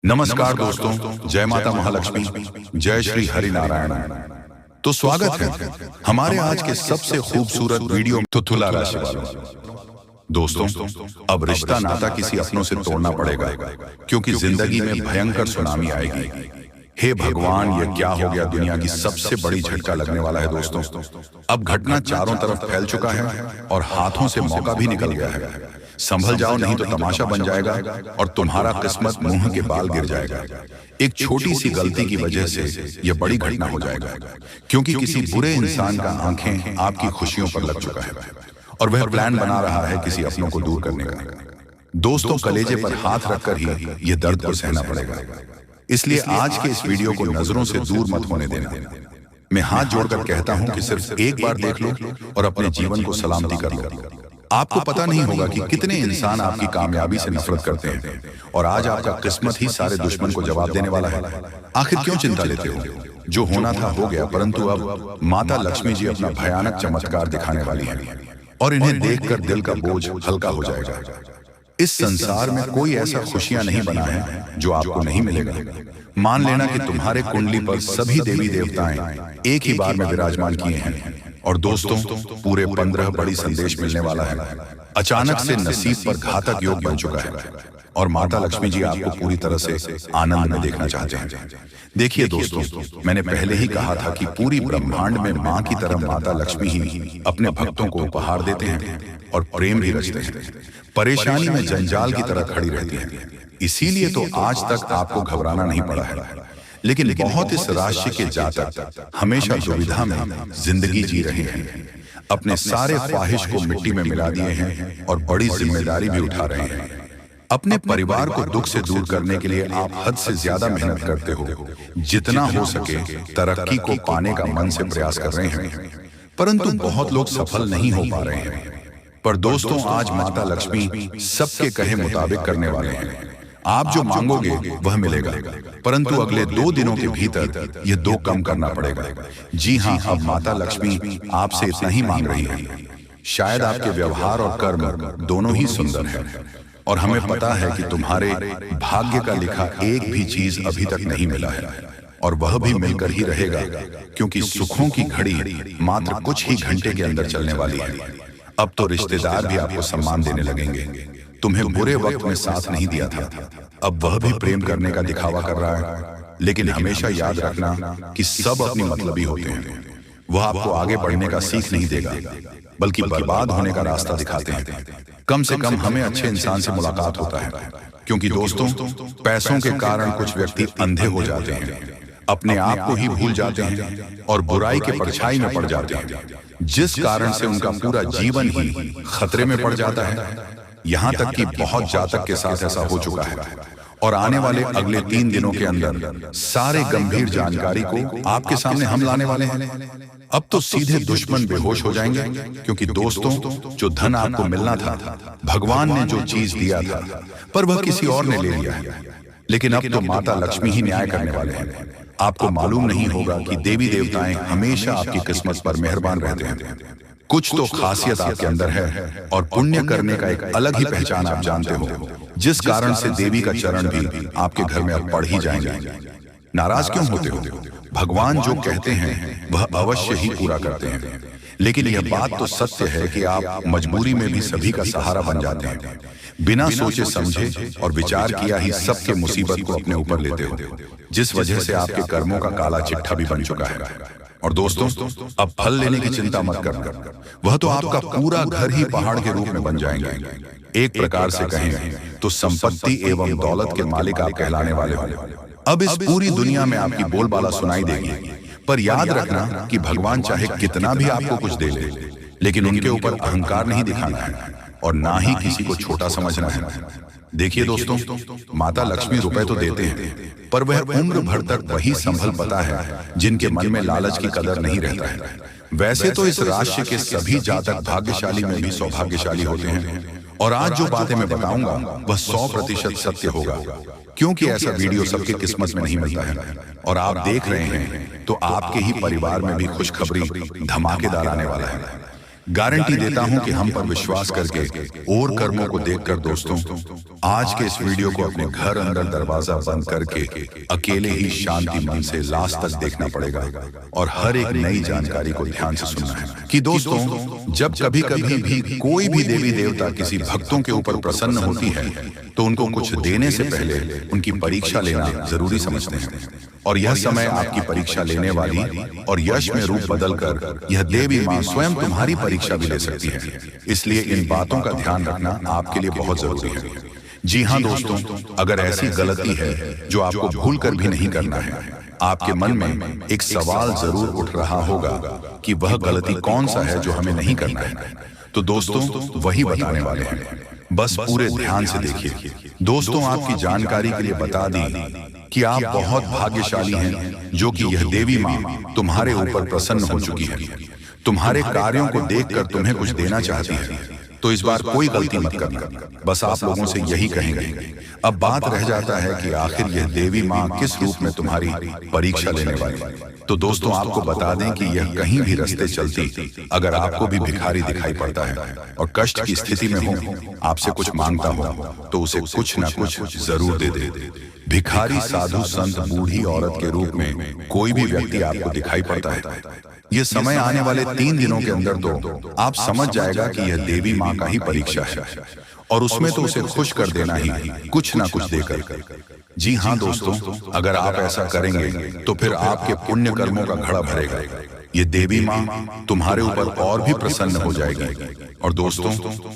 नमस्कार दोस्तों, जय माता महालक्ष्मी, जय श्री हरि नारायण। तो स्वागत है हमारे आज के सबसे खूबसूरत वीडियो में तुला राशि वालों। दोस्तों, अब रिश्ता नाता किसी अपनों से तोड़ना पड़ेगा, क्योंकि जिंदगी में भयंकर सुनामी आएगी। हे भगवान, ये क्या हो गया? दुनिया की सबसे बड़ी झटका लगने वाला है दोस्तों। अब घटना चारों तरफ फैल चुका है और हाथों से मौका भी निकल गया है। संभल जाओ, नहीं तो तमाशा बन जाएगा और तुम्हारा किस्मत मुंह के बाल गिर जाएगा। एक छोटी सी गलती की वजह से यह बड़ी घटना हो जाएगा, क्योंकि किसी बुरे इंसान का आंखें आपकी खुशियों पर लग चुका है और वह प्लान बना रहा है किसी अपनों को दूर करने का। दोस्तों, कलेजे पर हाथ रखकर ही यह दर्द को सहना पड़ेगा। इसलिए आज के इस वीडियो को नजरों से दूर मत होने देना। मैं हाथ जोड़कर कहता हूं कि सिर्फ एक बार देख लो और अपने जीवन को सलामती कर लो। आपको पता नहीं होगा कि कितने इंसान आपकी कामयाबी से नफरत करते हैं और आज आपका किस्मत ही सारे दुश्मन को जवाब देने वाला है। आखिर क्यों चिंता लेते हो? जो होना था हो गया, परंतु अब माता लक्ष्मी जी अपना भयानक चमत्कार दिखाने वाली हैं और इन्हें देखकर दिल का बोझ हल्का हो जाएगा। इस संसार में कोई ऐसा खुशियां नहीं बना है जो आपको नहीं मिलेगा। मान लेना कि तुम्हारे कुंडली पर सभी देवी देवताएं एक ही बार में विराजमान किए हैं। और दोस्तों, पूरे 15 बड़ी संदेश मिलने वाला है। अचानक से नसीब पर घातक योग बन चुका है और माता लक्ष्मी जी आपको पूरी तरह से आनंद में देखना चाहते हैं। देखिए दोस्तों, मैंने पहले ही कहा था कि पूरी ब्रह्मांड में माँ की तरह माता लक्ष्मी ही अपने भक्तों को उपहार देते हैं और प्रेम भी रचते हैं। परेशानी में जंजाल की तरह खड़ी रहती है। इसीलिए तो आज तक आपको घबराना नहीं पड़ा है। लेकिन बहुत इस राशि के जातक हमेशा दुविधा में जिंदगी जी रहे हैं। अपने सारे ख्वाहिश को मिट्टी में मिला दिए हैं और बड़ी जिम्मेदारी भी उठा रहे हैं। अपने परिवार को दुख से दूर करने के लिए आप हद से ज्यादा मेहनत करते हो। जितना हो सके तरक्की को पाने का मन से प्रयास कर रहे हैं, परंतु बहुत लोग सफल नहीं हो पा रहे हैं। पर दोस्तों, आज माता लक्ष्मी सबके कहे मुताबिक करने वाले हैं। आप जो मांगोगे वह मिलेगा, परंतु अगले 2 दिनों के भीतर यह 2 कम करना पड़ेगा। जी हाँ, अब माता लक्ष्मी आपसे इतना ही मांग रही है। शायद आपके व्यवहार और कर्म दोनों ही सुंदर हैं और हमें पता है कि तुम्हारे भाग्य का लिखा एक भी चीज अभी तक नहीं मिला है और वह भी मिलकर ही रहेगा, क्योंकि सुखों की घड़ी मात्र कुछ ही घंटे के अंदर चलने वाली है। अब तो रिश्तेदार भी आपको सम्मान देने लगेंगे। तुम्हें बुरे वक्त में साथ नहीं दिया था, अब वह भी प्रेम करने का दिखावा कर रहा है। लेकिन हमेशा याद रखना कि सब अपनी मतलबी होते हैं। वह आपको आगे बढ़ने का सीख नहीं देगा, बल्कि बर्बाद होने का रास्ता दिखाते हैं। कम से कम हमें अच्छे इंसान से मुलाकात होता है, क्योंकि दोस्तों, पैसों के कारण कुछ व्यक्ति अंधे हो जाते हैं, अपने आप को ही भूल जाते हैं और बुराई के परछाई में पड़ जाते हैं, जिस कारण से उनका पूरा जीवन ही खतरे में पड़ जाता है। यहाँ तक कि बहुत जातक के साथ ऐसा हो चुका है और आने वाले अगले 3 दिनों के अंदर सारे गंभीर जानकारी को आपके सामने हम लाने वाले हैं। अब तो सीधे दुश्मन बेहोश हो जाएंगे, क्योंकि दोस्तों, जो धन आपको मिलना था, भगवान ने जो चीज दिया था, पर वह किसी और ने ले लिया है। लेकिन अब तो माता लक्ष्मी ही न्याय करने वाले हैं। आपको मालूम नहीं होगा कि देवी देवताएं हमेशा आपकी किस्मत पर मेहरबान रहते हैं। कुछ तो खासियत आपके अंदर है और पुण्य करने का एक अलग ही पहचान आप जानते हो, जिस कारण से देवी का चरण भी आपके घर में अब पड़ ही जाएंगे। नाराज क्यों होते हो? भगवान जो कहते हैं वह अवश्य ही पूरा करते हैं। लेकिन यह बात तो सत्य है कि आप मजबूरी में भी सभी का सहारा बन जाते हैं। बिना सोचे समझे और विचार किया ही सबके मुसीबत को अपने ऊपर लेते हो, जिस वजह से आपके कर्मों का काला चिट्ठा भी बन चुका है। और दोस्तों, अब फल लेने की चिंता मत करना, वह तो आपका पूरा घर ही पहाड़ के रूप में बन जाएंगे। एक प्रकार से कहें तो संपत्ति एवं दौलत के मालिक आप कहलाने वाले हो। अब इस पूरी दुनिया में आपकी बोलबाला सुनाई देगी। पर याद रखना कि भगवान चाहे कितना भी आपको कुछ दे ले, लेकिन उनके ऊपर अहंकार नहीं दिखाना है और ना ही किसी को छोटा समझना है। देखिए दोस्तों, माता लक्ष्मी रुपए तो देते हैं, पर वह उम्र भर तक वही संभल पाता है जिनके मन में लालच की कदर नहीं रहता है। वैसे तो इस राशि के सभी जातक भाग्यशाली में भी सौभाग्यशाली होते हैं और आज जो बातें मैं बताऊंगा वह 100% सत्य होगा, क्योंकि ऐसा वीडियो सबके किस्मत में नहीं मिलता है। और आप देख रहे हैं तो आपके ही परिवार में भी खुशखबरी धमाकेदार आने वाला है। गारंटी देता हूं कि हम पर विश्वास करके और कर्मों को देखकर दोस्तों आज के इस वीडियो को अपने घर अंदर दरवाजा बंद करके अकेले ही शांति मन से लास्ट तक देखना पड़ेगा और हर एक नई जानकारी को ध्यान से सुनना है कि दोस्तों जब कभी कभी भी कोई भी देवी देवता किसी भक्तों के ऊपर प्रसन्न होती है तो उनको कुछ देने से पहले उनकी परीक्षा लेना जरूरी समझते हैं। और यह समय आपकी परीक्षा लेने वाली और यश में रूप बदलकर यह देवी मां स्वयं तुम्हारी परीक्षा भी ले सकती है। इसलिए इन बातों का ध्यान रखना आपके लिए बहुत जरूरी है। जी हाँ दोस्तों, अगर ऐसी गलती है जो आपको भूल कर भी नहीं करना है, आपके मन में एक सवाल जरूर उठ रहा होगा कि वह गलती कौन सा है जो हमें नहीं करना है, तो दोस्तों वही बताने वाले हैं। बस पूरे ध्यान से देखिए। दोस्तों आपकी जानकारी के लिए बता दी कि आप बहुत भाग्यशाली हैं जो कि यह देवी मां तुम्हारे ऊपर प्रसन्न हो चुकी है। तुम्हारे कार्यों को देखकर तुम्हें कुछ देना चाहती है, तो इस बार कोई गलती मत करना। बस आप लोगों से यही कहेंगे। अब बात रह जाता है कि आखिर यह देवी मां किस रूप में तुम्हारी परीक्षा लेने वाली है। तो दोस्तों आपको बता दें कि यह कहीं भी रास्ते चलती अगर आपको भी भिखारी दिखाई पड़ता है और कष्ट की स्थिति में हो, आपसे कुछ मांगता हो, तो उसे कुछ ना कुछ जरूर दे दे। भिखारी, साधु, संत, बूढ़ी औरत के रूप में कोई भी व्यक्ति आपको दिखाई पड़ता है, ये समय आने वाले 3 दिनों के अंदर तो आप समझ जाएगा कि यह देवी मां का ही परीक्षा है और उसमें तो उसे खुश कर देना ही, कुछ ना कुछ देकर। जी हाँ दोस्तों, अगर आप ऐसा करेंगे तो फिर आपके पुण्य कर्मों का घड़ा भरेगा। ये देवी मां तुम्हारे ऊपर और भी प्रसन्न हो जाएगी। और दोस्तों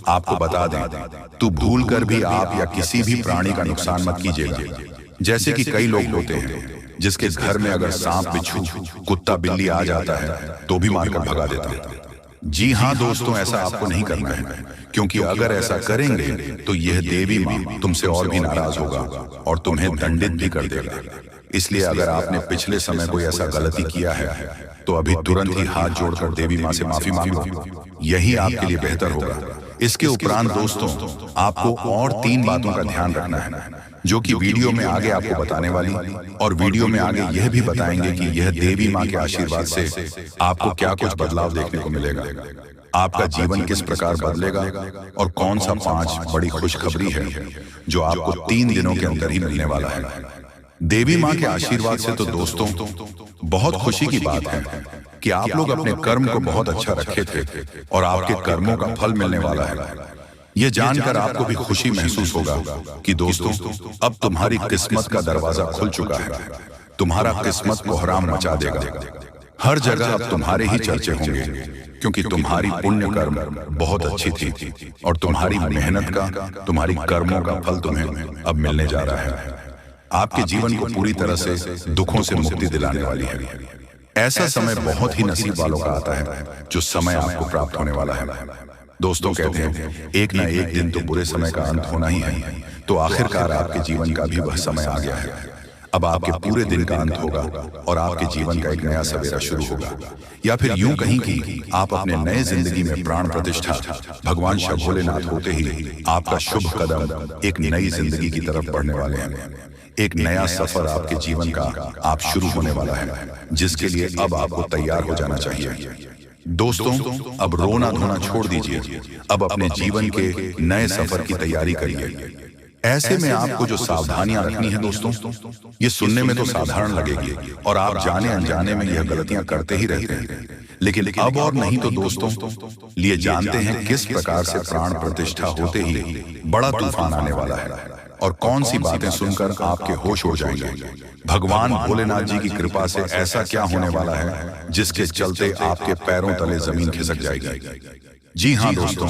आपको बता दें, तू भूल कर भी आप या किसी भी प्राणी का नुकसान मत कीजिएगा। जैसे कि कई लोग होते हैं जिसके घर में अगर सांप, बिच्छू, कुत्ता, बिल्ली आ जाता है तो भी मारकर भगा देता है। जी हाँ दोस्तों, ऐसा आपको नहीं करना है, क्योंकि अगर ऐसा करेंगे तो यह देवी मां तुमसे और भी नाराज होगा और तुम्हें दंडित भी कर देगा। इसलिए अगर आपने पिछले समय कोई ऐसा गलती किया है तो अभी तुरंत ही हाथ जोड़कर देवी मां से माफी मांगो, यही आपके लिए बेहतर होगा। इसके उपरांत दोस्तों आपको और 3 बातों का ध्यान रखना है जो कि वीडियो में आगे आपको बताने वाली, और वीडियो में आगे यह भी बताएंगे कि यह देवी मां के आशीर्वाद से आपको क्या कुछ बदलाव देखने को मिलेगा, आपका जीवन किस प्रकार बदलेगा और कौन सा 5 बड़ी खुशखबरी है जो आपको 3 दिनों के अंदर ही मिलने वाला है। देवी मां के आशीर्वाद से तो दोस्तों बहुत खुशी की बात है कि आप लोग अपने कर्म को बहुत अच्छा रखे थे और आपके कर्मों का फल मिलने वाला है। यह जानकर आपको भी खुशी महसूस होगा कि दोस्तों अब तुम्हारी किस्मत का दरवाजा खुल चुका है। तुम्हारा किस्मत कोहराम मचा देगा। हर जगह अब तुम्हारे ही चर्चे होंगे, क्योंकि तुम्हारी पुण्य कर्म बहुत अच्छी थी और तुम्हारी मेहनत का, तुम्हारी कर्मों का फल तुम्हें अब मिलने जा रहा है। आपके जीवन को पूरी तरह से दुखों से मुक्ति दिलाने वाली है। ऐसा समय बहुत ही नसीब वालों का आता है जो समय आपको प्राप्त होने वाला है। दोस्तों कहते हैं एक ना एक दिन तो बुरे समय का अंत होना ही है, तो आखिरकार आपके जीवन का भी वह समय आ गया है। अब आपके पूरे दिन का अंत होगा और आपके जीवन का एक नया सवेरा शुरू होगा, या फिर यूं कहीं कि आप अपने नए जिंदगी में प्राण प्रतिष्ठा भगवान शिव भोलेनाथ होते ही आपका शुभ कदम एक नई जिंदगी की तरफ बढ़ने वाले हैं। एक नया सफर आपके जीवन का आप शुरू होने वाला है, जिसके लिए अब आपको तैयार हो जाना चाहिए। दोस्तों अब रोना धोना छोड़ दीजिए, अब अपने जीवन के नए सफर की तैयारी करिए। ऐसे में आपको जो सावधानियां रखनी है दोस्तों, ये सुनने में तो साधारण लगेगी और आप जाने अनजाने में यह गलतियां करते ही रहते हैं, लेकिन अब और नहीं तो दोस्तों लिए जानते हैं किस प्रकार से प्राण प्रतिष्ठा होते ही बड़ा तूफान आने वाला है और कौन सी बातें सुनकर आपके होश उड़ जाएंगे। भगवान भोलेनाथ जी की कृपा से ऐसा क्या होने वाला है जिसके चलते आपके पैरों तले जमीन खिसक जाएगी। जी हाँ दोस्तों,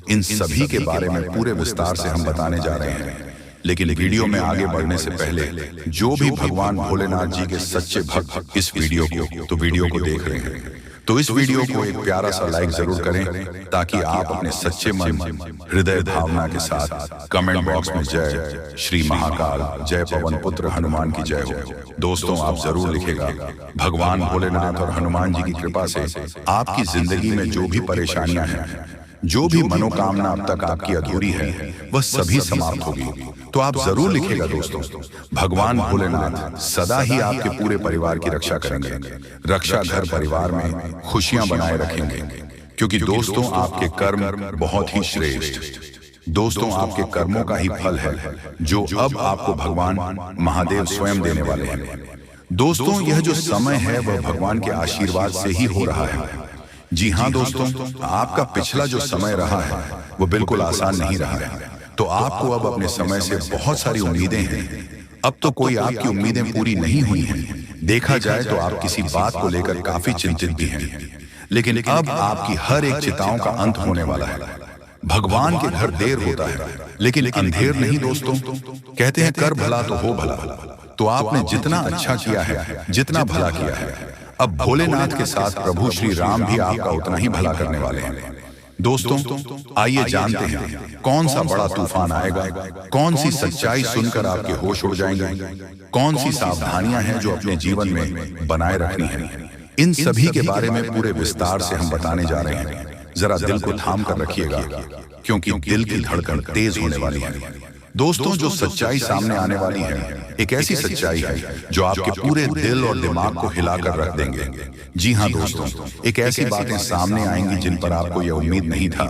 इन सभी के बारे में पूरे विस्तार से हम बताने जा रहे हैं, लेकिन वीडियो में आगे बढ़ने से पहले जो भी भगवान भोलेनाथ जी के सच्चे भक्त इस वीडियो को देख रहे हैं, तो इस वीडियो को एक प्यारा सा लाइक जरूर करें, ताकि आप अपने सच्चे मन, हृदय भावना के साथ कमेंट बॉक्स में जय श्री महाकाल, जय पवन पुत्र हनुमान की जय हो। दोस्तों आप जरूर लिखेगा। भगवान भोलेनाथ और हनुमान जी की कृपा से आपकी जिंदगी में जो भी परेशानियां हैं, जो भी मनोकामना अब तक आपकी अधूरी है, वह सभी समाप्त होगी। तो आप जरूर लिखेगा दोस्तों, भगवान भोलेनाथ सदा ही आपके पूरे परिवार की रक्षा करेंगे, रक्षा घर परिवार में खुशियां बनाए रखेंगे। क्योंकि दोस्तों आपके कर्म बहुत ही श्रेष्ठ, दोस्तों आपके कर्मों का ही फल है जो अब आपको भगवान महादेव स्वयं देने वाले हैं। दोस्तों यह जो समय है वह भगवान के आशीर्वाद से ही हो रहा है। जी हाँ दोस्तों, आपका पिछला जो समय रहा है वो बिल्कुल आसान नहीं रहा है, तो आपको अब अपने समय से बहुत सारी उम्मीदें हैं। अब तो कोई आपकी उम्मीदें पूरी नहीं हुई हैं। देखा जाए तो आप किसी बात को लेकर काफी चिंतित भी हैं, लेकिन अब आपकी हर एक चिंताओं का अंत होने वाला है। भगवान के घर देर होता है लेकिन अंधेर नहीं दोस्तों। कहते हैं कर भला तो हो भला। तो आपने जितना अच्छा किया है, जितना भला किया है, अब भोलेनाथ के साथ प्रभु श्री राम भी आपका उतना ही भला करने वाले हैं। दोस्तों आइए जानते हैं कौन सा बड़ा तूफान आएगा, कौन सी सच्चाई सुनकर आपके होश उड़ जाएंगे, कौन सी सावधानियां हैं जो अपने जीवन में बनाए रखनी है। इन सभी के बारे में पूरे विस्तार से हम बताने जा रहे हैं। जरा दिल को थाम कर रखिएगा, क्योंकि दिल की धड़कन तेज होने वाली है। दोस्तों जो सच्चाई सामने आने वाली है एक ऐसी सच्चाई है जो आपके पूरे दिल और दिमाग को हिलाकर रख देंगे। जी हाँ दोस्तों, एक ऐसी बातें सामने आएंगी जिन पर आपको यह उम्मीद नहीं था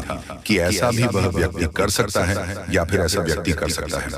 कि ऐसा भी वह व्यक्ति कर सकता है या फिर ऐसा व्यक्ति कर सकता है।